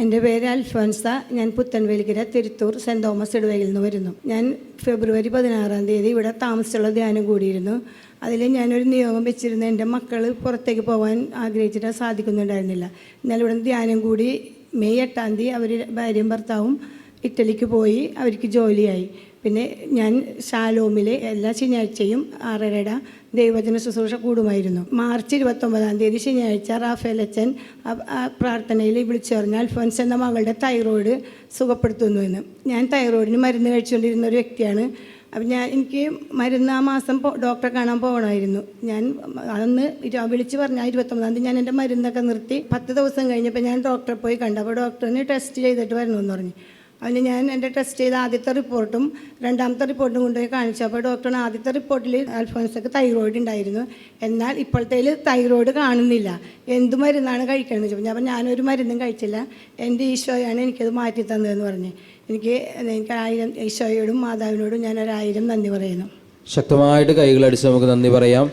എൻ്റെ പേര് അൽഫോൻസ. ഞാൻ പുത്തൻവേലിക്കര തിരുത്തൂർ സെൻറ് തോമസ് ഇടവകയിൽ നിന്ന് വരുന്നു. ഞാൻ ഫെബ്രുവരി 16 ഇവിടെ താമസിച്ചുള്ള ധ്യാനം കൂടിയിരുന്നു. അതിൽ ഞാനൊരു നിയോഗം വെച്ചിരുന്നു. എൻ്റെ മക്കൾ പുറത്തേക്ക് പോകാൻ ആഗ്രഹിച്ചിട്ട് സാധിക്കുന്നുണ്ടായിരുന്നില്ല. എന്നാൽ ഇവിടെ ധ്യാനം കൂടി മെയ് 8 അവർ ഭാര്യയും ഭർത്താവും ഇറ്റലിക്ക് പോയി. അവർക്ക് ജോലിയായി. പിന്നെ ഞാൻ ഷാലോമിലെ എല്ലാ ശനിയാഴ്ചയും 6:30 ദൈവവചന ശുശ്രൂഷ കൂടുമായിരുന്നു. മാർച്ച് 29 ശനിയാഴ്ച റാഫേൽ അച്ഛൻ പ്രാർത്ഥനയിൽ വിളിച്ചു പറഞ്ഞാൽ അൽഫോൻസ് എന്ന മകളുടെ തൈറോയ്ഡ് സുഖപ്പെടുത്തുന്നുവെന്ന്. ഞാൻ തൈറോയിഡിന് മരുന്ന് കഴിച്ചുകൊണ്ടിരുന്ന ഒരു വ്യക്തിയാണ്. അപ്പം എനിക്ക് മരുന്ന് ആ മാസം ഡോക്ടറെ കാണാൻ പോകണമായിരുന്നു. ഞാൻ അന്ന് വിളിച്ച് പറഞ്ഞാൽ 29 ഞാൻ എൻ്റെ മരുന്നൊക്കെ നിർത്തി. 10 ദിവസം കഴിഞ്ഞപ്പോൾ ഞാൻ ഡോക്ടറെ പോയി കണ്ടു. അപ്പോൾ ഡോക്ടറിന് ടെസ്റ്റ് ചെയ്തിട്ട് വരണമെന്ന് പറഞ്ഞു. അതിന് ഞാൻ എൻ്റെ ടെസ്റ്റ് ചെയ്ത ആദ്യത്തെ റിപ്പോർട്ടും രണ്ടാമത്തെ റിപ്പോർട്ടും കൊണ്ടുപോയി കാണിച്ചു. അപ്പോൾ ഡോക്ടറിന് ആദ്യത്തെ റിപ്പോർട്ടിൽ അൽഫോൻസക്ക് തൈറോയിഡ് ഉണ്ടായിരുന്നു. എന്നാൽ ഇപ്പോഴത്തേൽ തൈറോയിഡ് കാണുന്നില്ല. എന്ത് മരുന്നാണ് കഴിക്കണമെന്ന് ചോദിച്ചു. അപ്പോൾ ഞാനൊരു മരുന്നും കഴിച്ചില്ല. എൻ്റെ ഈശോയാണ് എനിക്കത് മാറ്റി തന്നതെന്ന് പറഞ്ഞു. എനിക്ക് 1000 ഈശോയോടും മാതാവിനോടും ഞാൻ 1000 നന്ദി പറയുന്നു. ശക്തമായിട്ട് കൈകളടിച്ച് നമുക്ക് നന്ദി പറയാം.